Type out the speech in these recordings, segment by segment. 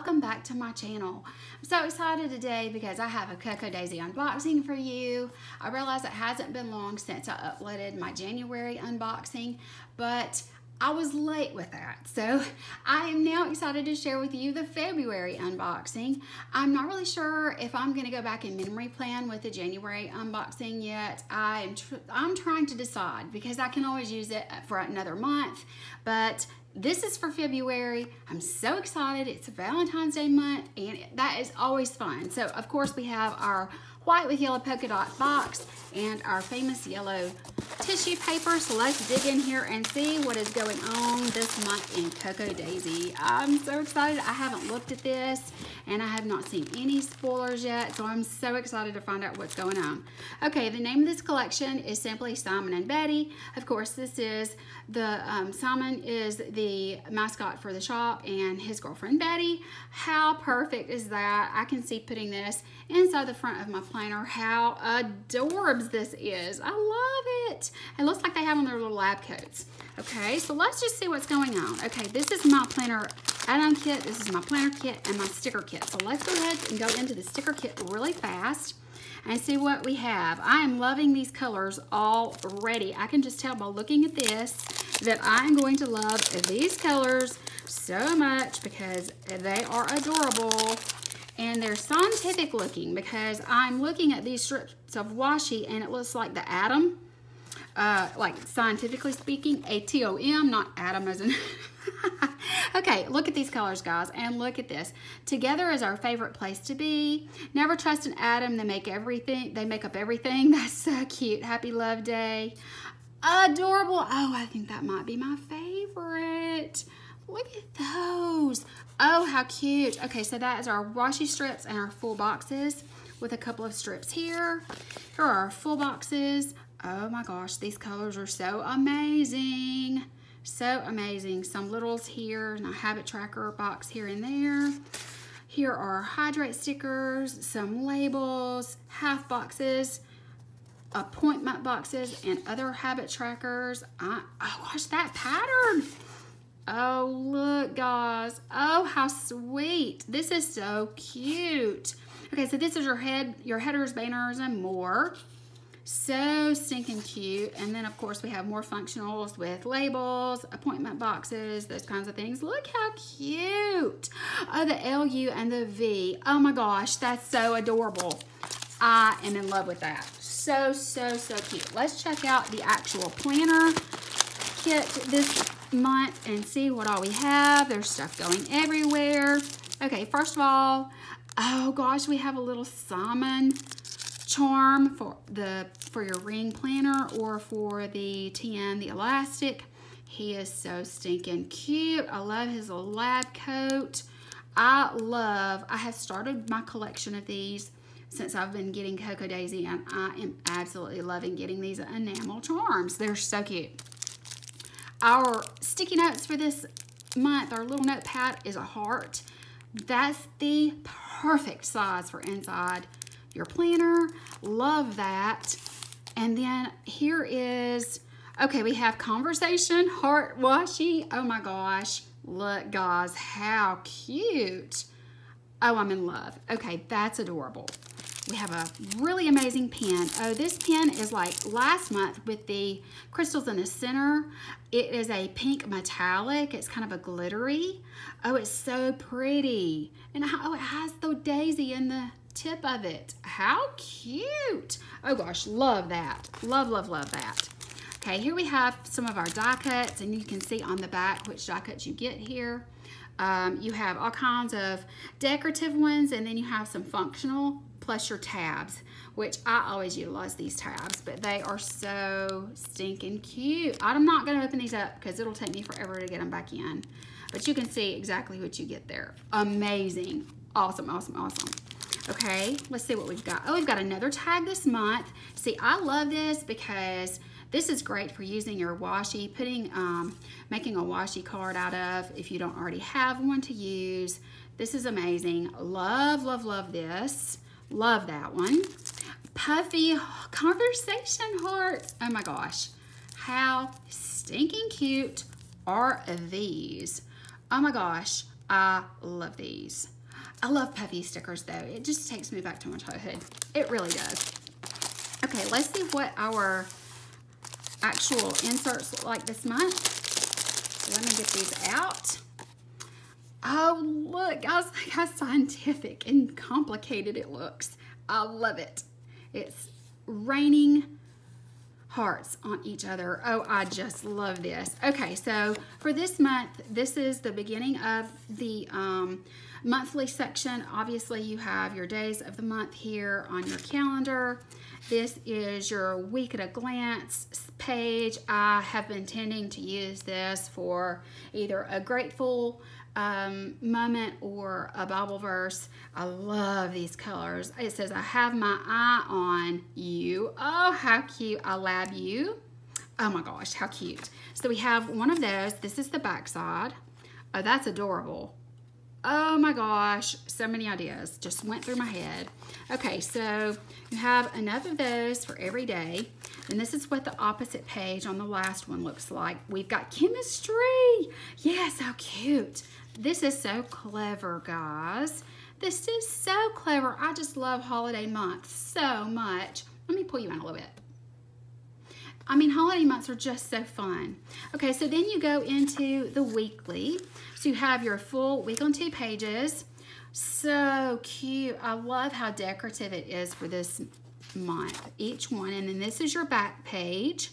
welcome back to my channel. I'm so excited today because I have a Cocoa Daisy unboxing for you. I realize it hasn't been long since I uploaded my January unboxing, but I was late with that. So I am now excited to share with you the February unboxing. I'm not really sure if I'm gonna go back and memory plan with the January unboxing yet. I'm trying to decide because I can always use it for another month, but this is for February. I'm so excited. It's Valentine's Day month and that is always fun. So of course we have our white with yellow polka dot box and our famous yellow tissue paper. So let's dig in here and see what is going on this month in Cocoa Daisy. I'm so excited. I haven't looked at this and I have not seen any spoilers yet, so I'm so excited to find out what's going on. Okay, the name of this collection is simply Simon and Betty. Of course, this is the Simon is the mascot for the shop and his girlfriend Betty. How perfect is that? I can see putting this inside the front of my planner. How adorbs this is. I love it. It looks like they have on their little lab coats. Okay, so let's just see what's going on. Okay, this is my planner add-on kit. This is my planner kit and my sticker kit. So let's go ahead and go into the sticker kit really fast and see what we have. I am loving these colors already. I can just tell by looking at this that I'm going to love these colors so much because they are adorable. And they're scientific looking because I'm looking at these strips of washi and it looks like the atom, like scientifically speaking, A-T-O-M, not atom as in. Okay, look at these colors, guys, and look at this. Together is our favorite place to be. Never trust an atom. They make everything. They make up everything. That's so cute. Happy Love Day. Adorable. Oh, I think that might be my favorite. Look at those. Oh, how cute. Okay, so that is our washi strips and our full boxes with a couple of strips here. Here are our full boxes. Oh my gosh, these colors are so amazing. So amazing. Some littles here and a habit tracker box here and there. Here are hydrate stickers, some labels, half boxes, appointment boxes, and other habit trackers. Oh gosh, that pattern. Oh, look, guys. Oh, how sweet. This is so cute. Okay, so this is your headers, banners, and more. So stinking cute. And then, of course, we have more functionals with labels, appointment boxes, those kinds of things. Look how cute. Oh, the LU and the V. Oh, my gosh, that's so adorable. I am in love with that. So, so, so cute. Let's check out the actual planner kit this month and see what all we have. There's stuff going everywhere. Okay, first of all, oh gosh, we have a little Simon charm for your ring planner or for the TN, the elastic. He is so stinking cute. I love his little lab coat. I have started my collection of these since I've been getting Cocoa Daisy, and I am absolutely loving getting these enamel charms. They're so cute. Our sticky notes for this month, our little notepad is a heart. That's the perfect size for inside your planner. Love that. And then here is, okay, we have conversation, heart washi. Oh my gosh. Look, guys, how cute. Oh, I'm in love. Okay, that's adorable. We have a really amazing pen. Oh, this pen is like last month with the crystals in the center. It is a pink metallic. It's kind of a glittery. Oh, it's so pretty. And oh, it has the daisy in the tip of it. How cute. Oh gosh, love that. Love, love, love that. Okay, here we have some of our die cuts, and you can see on the back which die cuts you get here. You have all kinds of decorative ones, and then you have some functional, plus your tabs, which I always utilize these tabs, but they are so stinking cute. I'm not gonna open these up because it'll take me forever to get them back in, but you can see exactly what you get there. Amazing. Awesome, awesome, awesome. Okay, let's see what we've got. Oh, we've got another tag this month. See, I love this because this is great for using your washi, making a washi card out of if you don't already have one to use. This is amazing. Love, love, love this. Love that one. Puffy conversation hearts. Oh my gosh. How stinking cute are these? Oh my gosh. I love these. I love puffy stickers though. It just takes me back to my childhood. It really does. Okay, let's see what our actual inserts look like this month. Let me get these out. Oh, look, guys, look how scientific and complicated it looks. I love it. It's raining hearts on each other. Oh, I just love this. Okay, so for this month, this is the beginning of the monthly section. Obviously, you have your days of the month here on your calendar. This is your week at a glance page. I have been tending to use this for either a grateful moment or a Bible verse. I love these colors. It says, I have my eye on you. Oh, how cute. I love you. Oh my gosh, how cute. So we have one of those. This is the back side. Oh, that's adorable. Oh my gosh, so many ideas just went through my head. Okay, so you have enough of those for every day. And this is what the opposite page on the last one looks like. We've got chemistry. Yes, how cute. This is so clever, guys. This is so clever. I just love holiday months so much. Let me pull you in a little bit. I mean, holiday months are just so fun. Okay, so then you go into the weekly. So you have your full week on 2 pages. So cute. I love how decorative it is for this month, each one. And then this is your back page.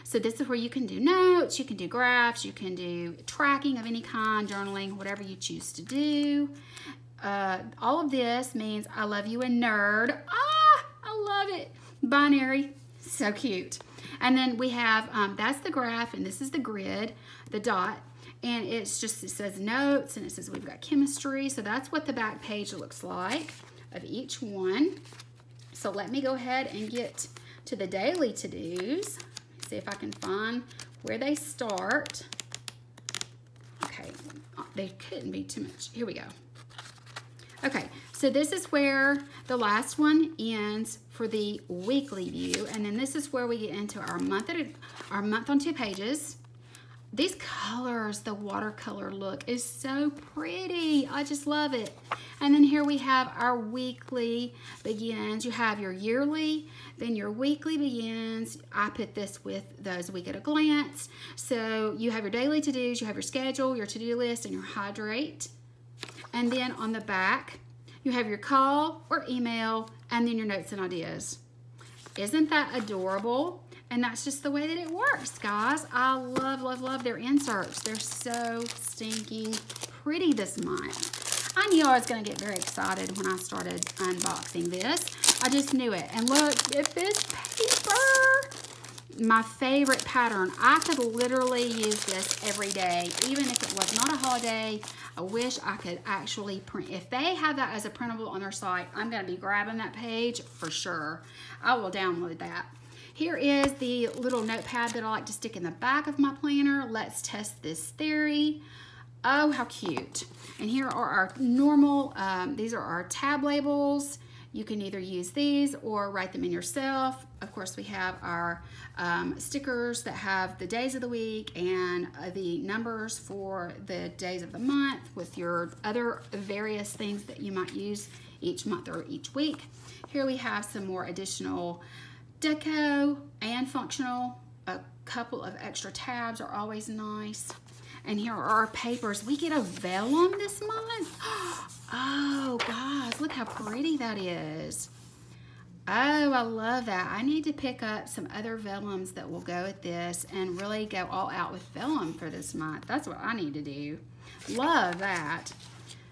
So this is where you can do notes, you can do graphs, you can do tracking of any kind, journaling, whatever you choose to do. All of this means I love you and nerd. Ah, I love it. Binary, so cute. And then we have, that's the graph, and this is the grid, the dot. And it's just, it says notes, and it says we've got chemistry. So that's what the back page looks like of each one. So let me go ahead and get to the daily to-dos. See if I can find where they start. Okay, they couldn't be too much. Here we go. Okay, so this is where the last one ends for the weekly view, and then this is where we get into our month on 2 pages. These colors, the watercolor look is so pretty. I just love it. And then here we have our weekly begins. You have your yearly, then your weekly begins. I put this with those week at a glance. So you have your daily to-dos, you have your schedule, your to-do list, and your hydrate. And then on the back, you have your call or email, and then your notes and ideas. Isn't that adorable? And that's just the way that it works, guys. I love, love, love their inserts. They're so stinking pretty this month. I knew I was going to get very excited when I started unboxing this. I just knew it. And look at this paper. My favorite pattern. I could literally use this every day, even if it was not a holiday. I wish I could actually print. If they have that as a printable on their site, I'm going to be grabbing that page for sure. I will download that. Here is the little notepad that I like to stick in the back of my planner. Let's test this theory. Oh, how cute. And here are our normal, these are our tab labels. You can either use these or write them in yourself. Of course, we have our stickers that have the days of the week and the numbers for the days of the month with your other various things that you might use each month or each week. Here we have some more additional deco and functional. A couple of extra tabs are always nice. And here are our papers. We get a vellum this month. Oh, guys, look how pretty that is. Oh, I love that. I need to pick up some other vellums that will go with this and really go all out with vellum for this month. That's what I need to do. Love that.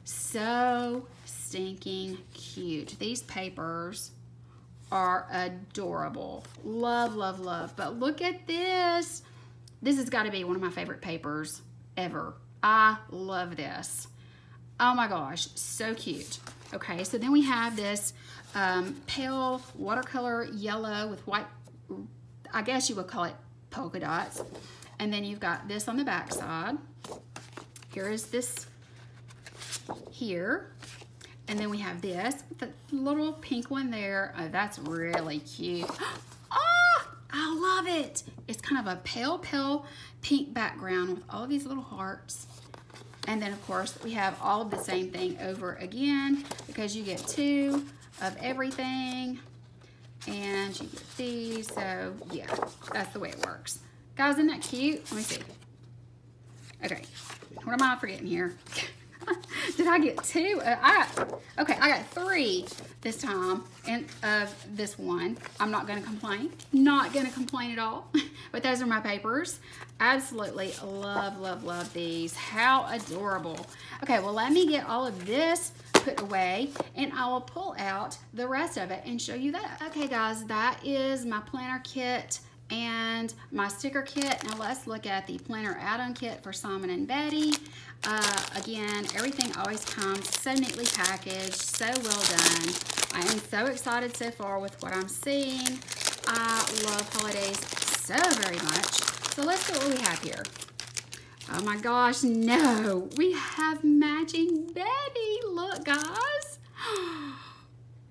So stinking cute. These papers are adorable. Love, love, love. But look at this. This has got to be one of my favorite papers ever. I love this. Oh my gosh, so cute. Okay, so then we have this pale watercolor yellow with white, I guess you would call it polka dots. And then you've got this on the back side. Here is this here. And then we have this, the little pink one there. Oh, that's really cute. Oh, I love it. It's kind of a pale, pale pink background with all of these little hearts. And then of course we have all of the same thing over again because you get 2 of everything and you get these. So yeah, that's the way it works. Guys, isn't that cute? Let me see. Okay, what am I forgetting here? Did I get 2? I got 3 this time and of this one. I'm not gonna complain. Not gonna complain at all. But those are my papers. Absolutely love, love, love these. How adorable. Okay, well let me get all of this put away and I will pull out the rest of it and show you that. Okay guys, that is my planner kit and my sticker kit. Now let's look at the planner add-on kit for Simon and Betty. Again, everything always comes so neatly packaged, so well done. I am so excited so far with what I'm seeing. I love holidays so very much. So let's see what we have here. Oh my gosh, no, we have matching Betty. Look guys.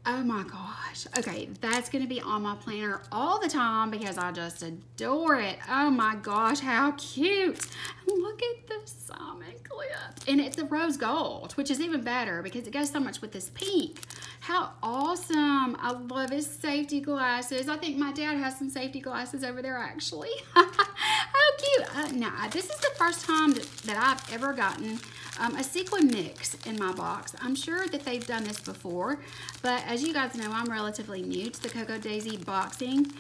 Oh my gosh. Okay, that's gonna be on my planner all the time because I just adore it. Oh my gosh, how cute. Look at the Simon clip. And it's a rose gold, which is even better because it goes so much with this pink. How awesome. I love his safety glasses. I think my dad has some safety glasses over there actually. How cute. Now, this is the first time that I've ever gotten a sequin mix in my box. I'm sure that they've done this before, but as you guys know, I'm relatively new to the Cocoa Daisy boxing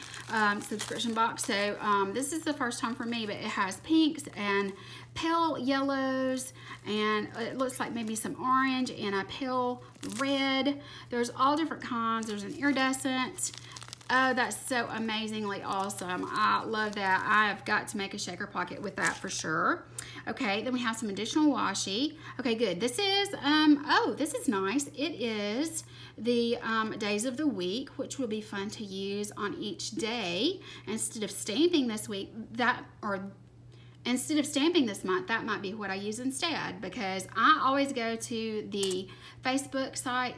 subscription box, so this is the first time for me, but it has pinks and pale yellows, and it looks like maybe some orange and a pale red. There's all different kinds. There's an iridescent. Oh, that's so amazingly awesome. I love that. I've got to make a shaker pocket with that for sure. Okay, then we have some additional washi. Okay, good. This is, oh, this is nice. It is the days of the week, which will be fun to use on each day. Instead of stamping this week, instead of stamping this month, that might be what I use instead, because I always go to the Facebook site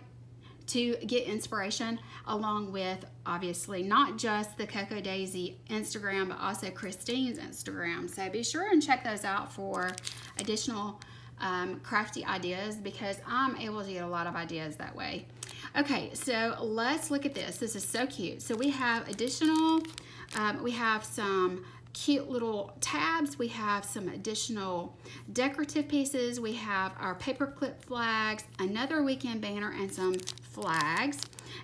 to get inspiration, along with obviously not just the Cocoa Daisy Instagram, but also Christine's Instagram. So be sure and check those out for additional crafty ideas, because I'm able to get a lot of ideas that way. Okay, so let's look at this. This is so cute. So we have additional, we have some cute little tabs. We have some additional decorative pieces. We have our paperclip flags, another weekend banner, and some flags.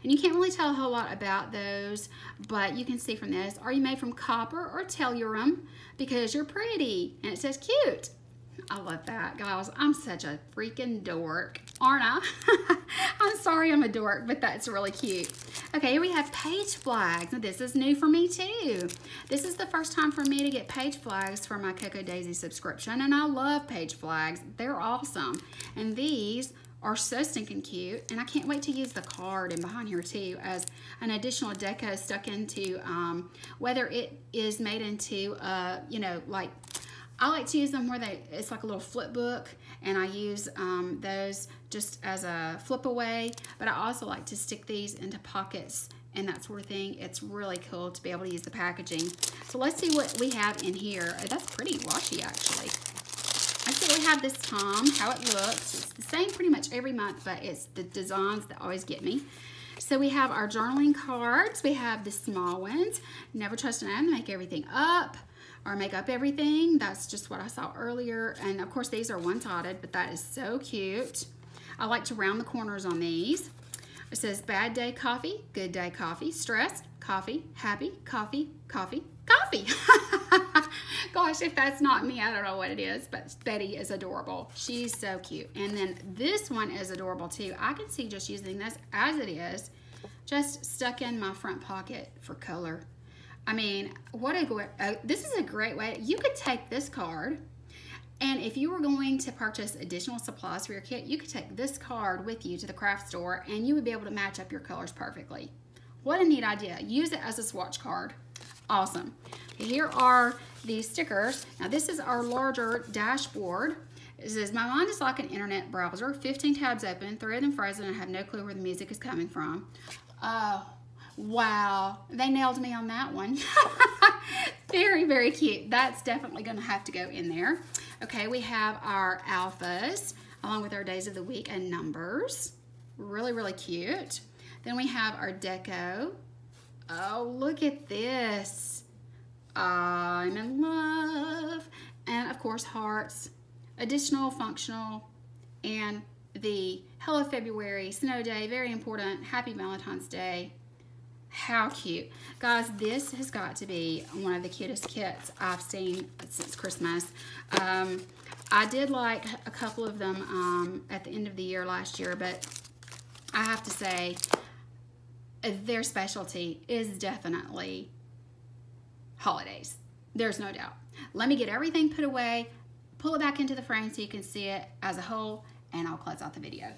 And you can't really tell a whole lot about those, but you can see from this, are you made from copper or telluride? Because you're pretty. And it says cute. I love that, guys. I'm such a freaking dork, aren't I? I'm sorry I'm a dork, but that's really cute. Okay, here we have page flags. Now, this is new for me too. This is the first time for me to get page flags for my Cocoa Daisy subscription, and I love page flags. They're awesome. And these are so stinking cute, and I can't wait to use the card and behind here too as an additional deco stuck into, whether it is made into, you know, like, I like to use them where it's like a little flip book, and I use those just as a flip away, but I also like to stick these into pockets and that sort of thing. It's really cool to be able to use the packaging. So let's see what we have in here. Oh, that's pretty washi actually. Let's see what we have this time, how it looks. It's the same pretty much every month, but it's the designs that always get me. So we have our journaling cards. We have the small ones. Never trust an item to make everything up or make up everything. That's just what I saw earlier. And of course these are one-sided, but that is so cute. I like to round the corners on these. It says bad day coffee, good day coffee, stressed, coffee, happy, coffee, coffee, coffee. Gosh, if that's not me, I don't know what it is, but Betty is adorable. She's so cute. And then this one is adorable too. I can see just using this as it is, just stuck in my front pocket for color. I mean, what a this is a great way. You could take this card, and if you were going to purchase additional supplies for your kit, you could take this card with you to the craft store, and you would be able to match up your colors perfectly. What a neat idea. Use it as a swatch card. Awesome. Here are the stickers. Now, this is our larger dashboard. It says, my mind is like an internet browser. 15 tabs open, 3 of them frozen, and I have no clue where the music is coming from. Wow, they nailed me on that one. Very, very cute. That's definitely going to have to go in there. Okay, we have our alphas along with our days of the week and numbers. Really, really cute. Then we have our deco. Oh, look at this. I'm in love. And of course, hearts, additional, functional, and the Hello February, Snow Day, very important, Happy Valentine's Day. How cute. Guys, this has got to be one of the cutest kits I've seen since Christmas. I did like a couple of them at the end of the year last year, but I have to say their specialty is definitely holidays. There's no doubt. Let me get everything put away, pull it back into the frame so you can see it as a whole, and I'll close out the video.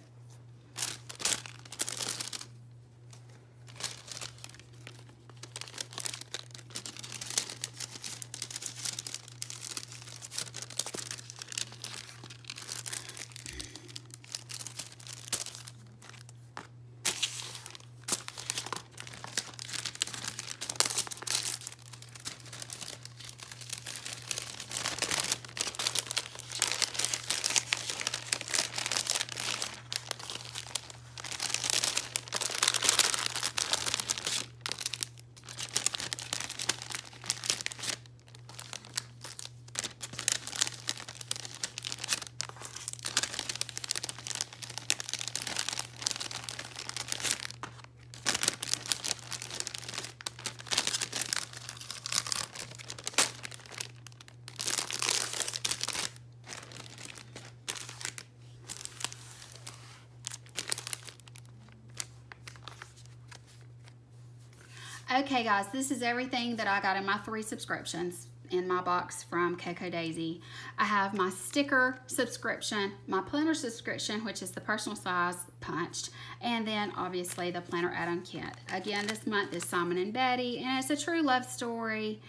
Okay guys, this is everything that I got in my 3 subscriptions in my box from Kelli'sKorner. I have my sticker subscription, my planner subscription, which is the personal size punched, and then obviously the planner add-on kit. Again, this month is Simon and Betty, and it's a true love story,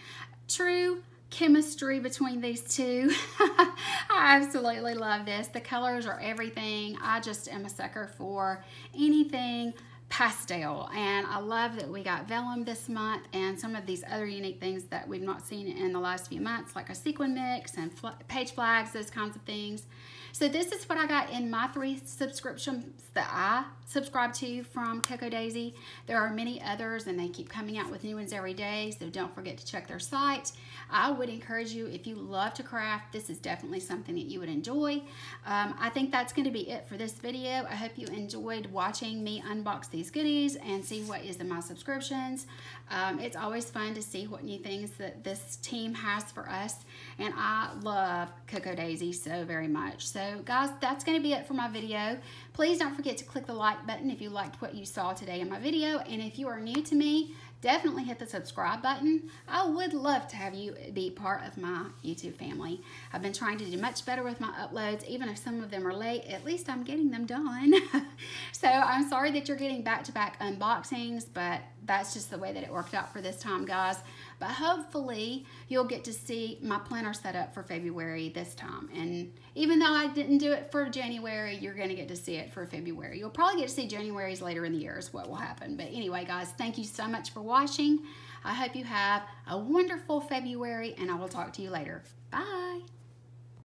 true chemistry between these two. I absolutely love this. The colors are everything. I just am a sucker for anything pastel, and I love that we got vellum this month and some of these other unique things that we've not seen in the last few months, like a sequin mix and page flags, those kinds of things. So this is what I got in my 3 subscriptions that I subscribe to from Kelli'sKorner. There are many others, and they keep coming out with new ones every day, so don't forget to check their site. I would encourage you, if you love to craft, this is definitely something that you would enjoy. I think that's going to be it for this video. I hope you enjoyed watching me unbox these goodies and see what is in my subscriptions. It's always fun to see what new things that this team has for us, and I love Kelli'sKorner so very much. So guys, that's going to be it for my video. Please don't forget to click the like button if you liked what you saw today in my video, and if you are new to me, definitely hit the subscribe button. I would love to have you be part of my YouTube family. I've been trying to do much better with my uploads, even if some of them are late, at least I'm getting them done. So I'm sorry that you're getting back-to-back unboxings, but that's just the way that it worked out for this time, guys. But hopefully you'll get to see my planner set up for February this time. And even though I didn't do it for January, you're going to get to see it for February. You'll probably get to see January's later in the year is what will happen. But anyway, guys, thank you so much for watching. I hope you have a wonderful February, and I will talk to you later. Bye.